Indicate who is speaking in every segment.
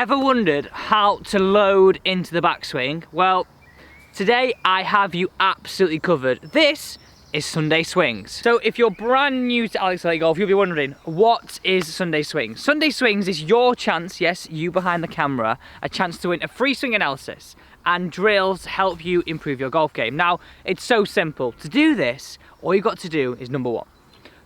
Speaker 1: Ever wondered how to load into the backswing? Well, today I have you absolutely covered. This is Sunday Swings. So if you're brand new to Alex Lake Golf, you'll be wondering, what is Sunday Swings? Sunday Swings is your chance, yes, you behind the camera, a chance to win a free swing analysis and drills to help you improve your golf game. Now, it's so simple. To do this, all you've got to do is number one,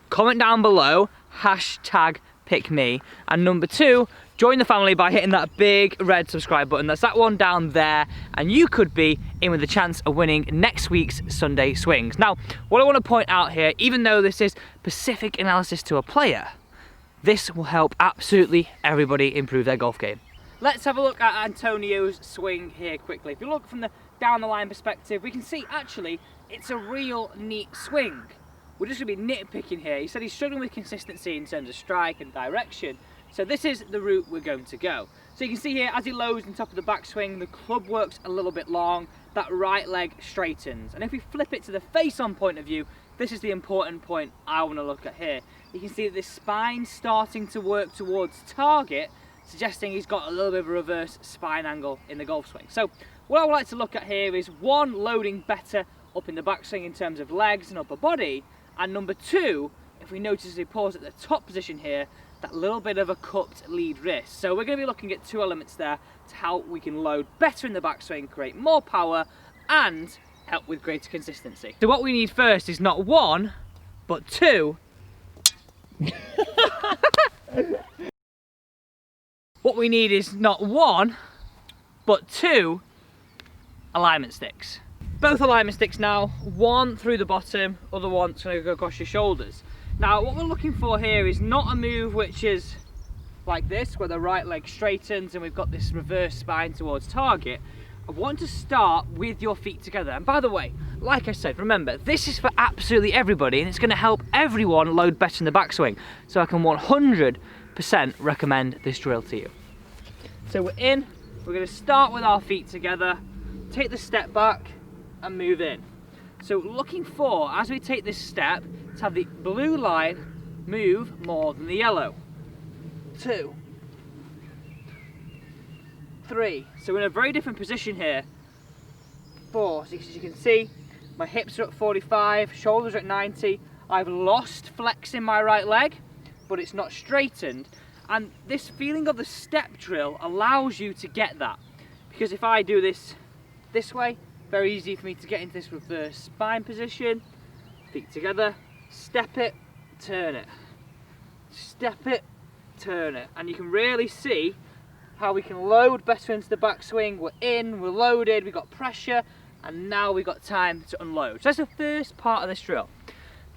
Speaker 1: comment down below, #PickMe, and number two, join the family by hitting that big red subscribe button. That's that one down there, and you could be in with a chance of winning next week's Sunday Swings. Now, what I want to point out here, even though this is specific analysis to a player, this will help absolutely everybody improve their golf game. Let's have a look at Antonio's swing here quickly. If you look from the down the line perspective, we can see actually it's a real neat swing. We're just going to be nitpicking here. He said he's struggling with consistency in terms of strike and direction. So this is the route we're going to go. So you can see here, as he loads on top of the backswing, the club works a little bit long, that right leg straightens. And if we flip it to the face-on point of view, this is the important point I want to look at here. You can see that this spine's starting to work towards target, suggesting he's got a little bit of a reverse spine angle in the golf swing. So what I would like to look at here is one, loading better up in the backswing in terms of legs and upper body, and number two, if we notice as we pause at the top position here, that little bit of a cupped lead wrist. So we're going to be looking at two elements there to how we can load better in the backswing, create more power, and help with greater consistency. So what we need first is not one, but two. What we need is not one, but two alignment sticks. Both alignment sticks now, one through the bottom, other one's going to go across your shoulders. Now what we're looking for here is not a move which is like this, where the right leg straightens and we've got this reverse spine towards target. I want to start with your feet together. And by the way, like I said, remember, this is for absolutely everybody and it's going to help everyone load better in the backswing. So I can 100% recommend this drill to you. So we're in, we're going to start with our feet together, take the step back and move in. So looking for, as we take this step, to have the blue line move more than the yellow. 2, 3. So we're in a very different position here. 4. So as you can see, my hips are at 45, shoulders are at 90. I've lost flex in my right leg, but it's not straightened. And this feeling of the step drill allows you to get that. Because if I do this way, very easy for me to get into this reverse spine position. Feet together, step it, turn it. Step it, turn it. And you can really see how we can load better into the backswing. We're in, we're loaded, we've got pressure, and now we've got time to unload. So that's the first part of this drill.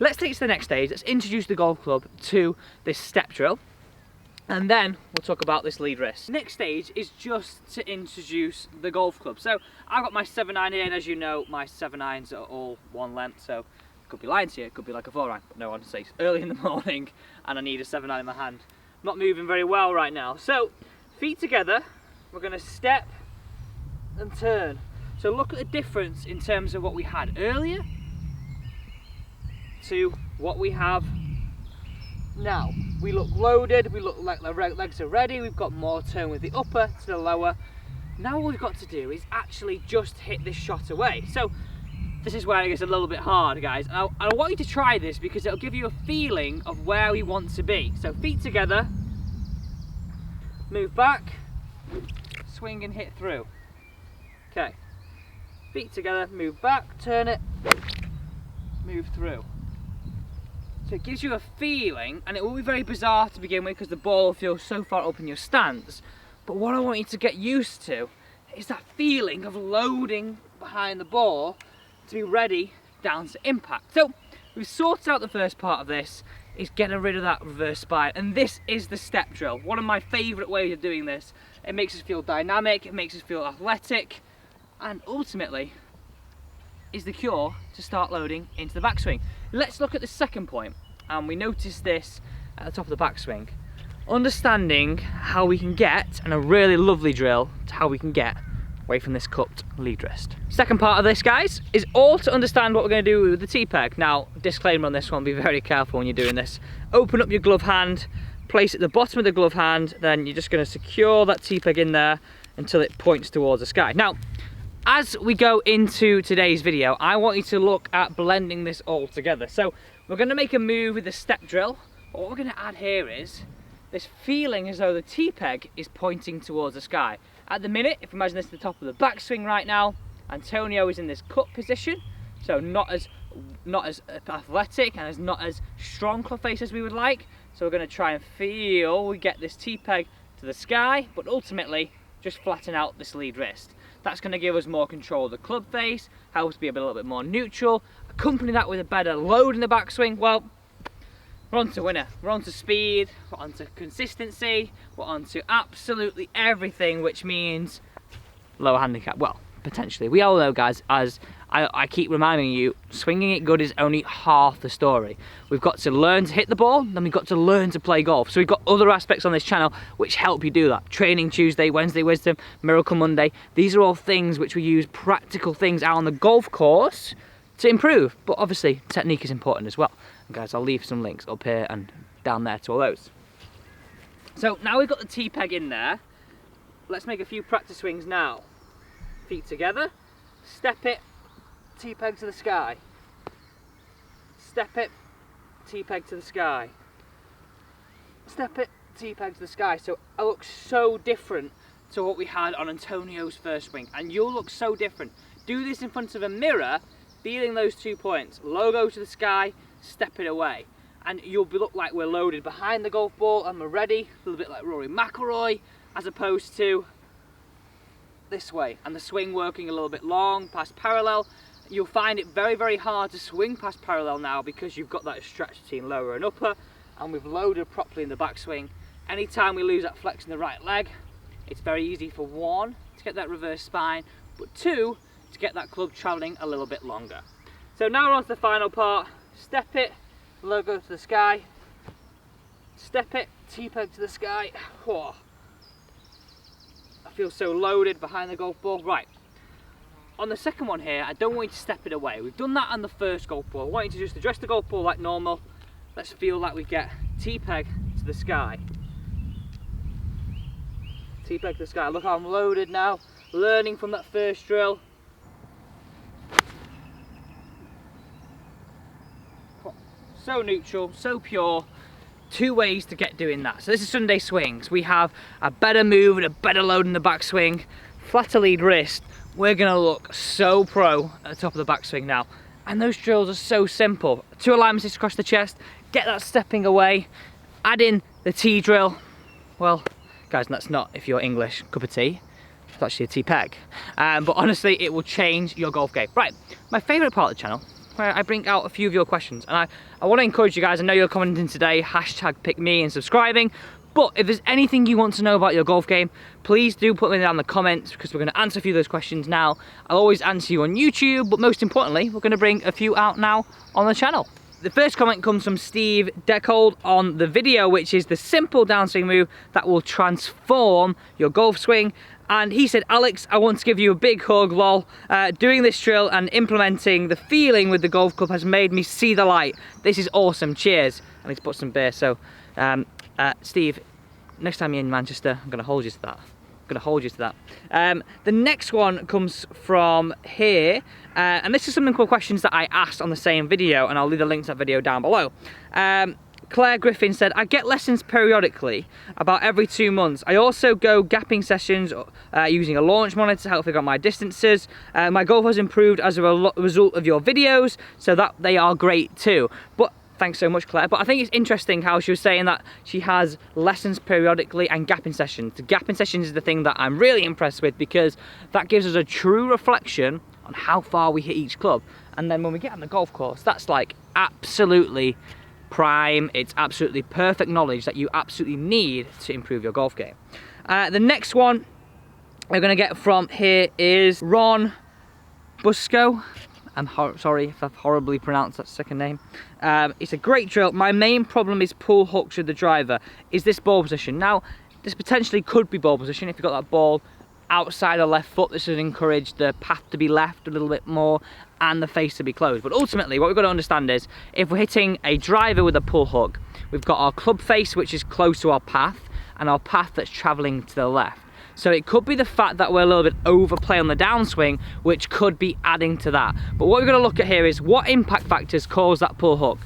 Speaker 1: Let's take it to the next stage. Let's introduce the golf club to this step drill. And then we'll talk about this lead wrist. Next stage is just to introduce the golf club. So I've got my 7-iron here, and as you know, my 7-irons are all one length. So it could be lines here, it could be like a 4-iron, but no one says early in the morning and I need a 7-iron in my hand. I'm not moving very well right now. So feet together, we're going to step and turn. So look at the difference in terms of what we had earlier to what we have now. We look loaded, we look like the legs are ready, we've got more turn with the upper to the lower. Now all we've got to do is actually just hit this shot away. So this is where it gets a little bit hard, guys. And I want you to try this because it'll give you a feeling of where we want to be. So feet together, move back, swing and hit through. Okay, feet together, move back, turn it, move through. So it gives you a feeling, and it will be very bizarre to begin with because the ball feels so far up in your stance, but what I want you to get used to is that feeling of loading behind the ball to be ready down to impact. So we've sorted out the first part of this, is getting rid of that reverse spine, and this is the step drill. One of my favourite ways of doing this. It makes us feel dynamic, it makes us feel athletic, and ultimately is the cure to start loading into the backswing. Let's look at the second point, and we notice this at the top of the backswing. Understanding how we can get, and a really lovely drill, to how we can get away from this cupped lead wrist. Second part of this, guys, is all to understand what we're going to do with the T-peg. Now, disclaimer on this one, be very careful when you're doing this. Open up your glove hand, place it at the bottom of the glove hand, then you're just going to secure that T-peg in there until it points towards the sky. Now, as we go into today's video, I want you to look at blending this all together. So we're going to make a move with the step drill, but what we're going to add here is this feeling as though the T-peg is pointing towards the sky. At the minute, if you imagine this at the top of the backswing right now, Antonio is in this cut position, so not as athletic and not as strong club face as we would like. So we're going to try and feel we get this T-peg to the sky, but ultimately just flatten out this lead wrist. That's going to give us more control of the club face, help us be a little bit more neutral, accompany that with a better load in the backswing. Well, we're on to winner. We're on to speed, we're on to consistency, we're on to absolutely everything, which means lower handicap. Well, potentially. We all know, guys, as I keep reminding you, swinging it good is only half the story. We've got to learn to hit the ball, then we've got to learn to play golf. So we've got other aspects on this channel which help you do that. Training Tuesday, Wednesday Wisdom, Miracle Monday. These are all things which we use, practical things out on the golf course to improve. But obviously, technique is important as well. And guys, I'll leave some links up here and down there to all those. So now we've got the T-peg in there, let's make a few practice swings now. Feet together, step it, T-peg to the sky. Step it, T-peg to the sky. Step it, T-peg to the sky. So it looks so different to what we had on Antonio's first swing. And you'll look so different. Do this in front of a mirror, feeling those 2 points. Logo to the sky, step it away. And you'll look like we're loaded behind the golf ball and we're ready. A little bit like Rory McIlroy, as opposed to this way. And the swing working a little bit long, past parallel. You'll find it very, very hard to swing past parallel now because you've got that stretch between lower and upper, and we've loaded properly in the backswing. Anytime we lose that flex in the right leg, it's very easy for one, to get that reverse spine, but two, to get that club traveling a little bit longer. So now we're on to the final part. Step it, logo to the sky. Step it, T-peg to the sky. Oh, I feel so loaded behind the golf ball. Right. On the second one here, I don't want you to step it away. We've done that on the first golf ball. I want you to just address the golf ball like normal. Let's feel like we get T-peg to the sky. T-peg to the sky. Look how I'm loaded now. Learning from that first drill. So neutral, so pure. Two ways to get doing that. So this is Sunday swings. We have a better move and a better load in the backswing. Flatter lead wrist. We're gonna look so pro at the top of the backswing now. And those drills are so simple. 2 alignments across the chest, get that stepping away, add in the T drill. Well, guys, that's not, if you're English, cup of tea. It's actually a T-peg. But honestly, it will change your golf game. Right, my favorite part of the channel, where I bring out a few of your questions. And I want to encourage you guys, I know you're commenting today, #pickme and subscribing. But if there's anything you want to know about your golf game, please do put them down in the comments, because we're going to answer a few of those questions now. I'll always answer you on YouTube, but most importantly, we're going to bring a few out now on the channel. The first comment comes from Steve Deckhold on the video, which is the simple downswing move that will transform your golf swing. And he said, Alex, I want to give you a big hug, lol. Doing this drill and implementing the feeling with the golf club has made me see the light. This is awesome, cheers. I need to put some beer, so Steve, next time you're in Manchester, I'm going to hold you to that. I'm going to hold you to that. The next one comes from here, and this is something called questions that I asked on the same video, and I'll leave the link to that video down below. Claire Griffin said, I get lessons periodically, about every 2 months. I also go gapping sessions using a launch monitor to help figure out my distances. My golf has improved as a result of your videos, so that they are great too. But thanks so much, Claire. But I think it's interesting how she was saying that she has lessons periodically and gapping sessions. The gapping sessions is the thing that I'm really impressed with, because that gives us a true reflection on how far we hit each club. And then when we get on the golf course, that's like absolutely prime. It's absolutely perfect knowledge that you absolutely need to improve your golf game. The next one we're going to get from here is Ron Busco. I'm sorry if I've horribly pronounced that second name. It's a great drill. My main problem is pull hooks with the driver. Is this ball position? Now, this potentially could be ball position if you've got that ball outside the left foot. This would encourage the path to be left a little bit more and the face to be closed. But ultimately, what we've got to understand is, if we're hitting a driver with a pull hook, we've got our club face, which is close to our path, and our path that's traveling to the left. So it could be the fact that we're a little bit overplay on the downswing, which could be adding to that. But what we're gonna look at here is what impact factors cause that pull hook.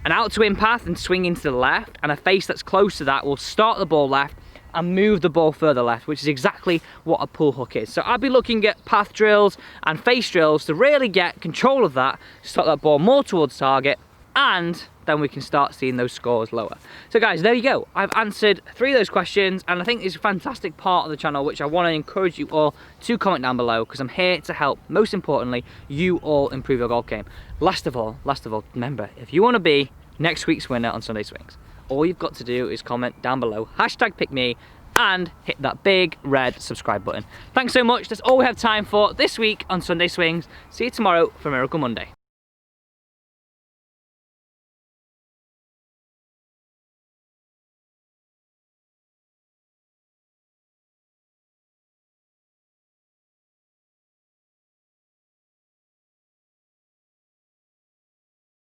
Speaker 1: An out to in path and swinging to the left, and a face that's close to that will start the ball left and move the ball further left, which is exactly what a pull hook is. So I'll be looking at path drills and face drills to really get control of that, start that ball more towards target, and then we can start seeing those scores lower. So guys, there you go. I've answered 3 of those questions, and I think it's a fantastic part of the channel, which I want to encourage you all to comment down below, because I'm here to help, most importantly, you all improve your golf game. Last of all, remember, if you want to be next week's winner on Sunday Swings, all you've got to do is comment down below, #pickme, and hit that big red subscribe button. Thanks so much. That's all we have time for this week on Sunday Swings. See you tomorrow for Miracle Monday.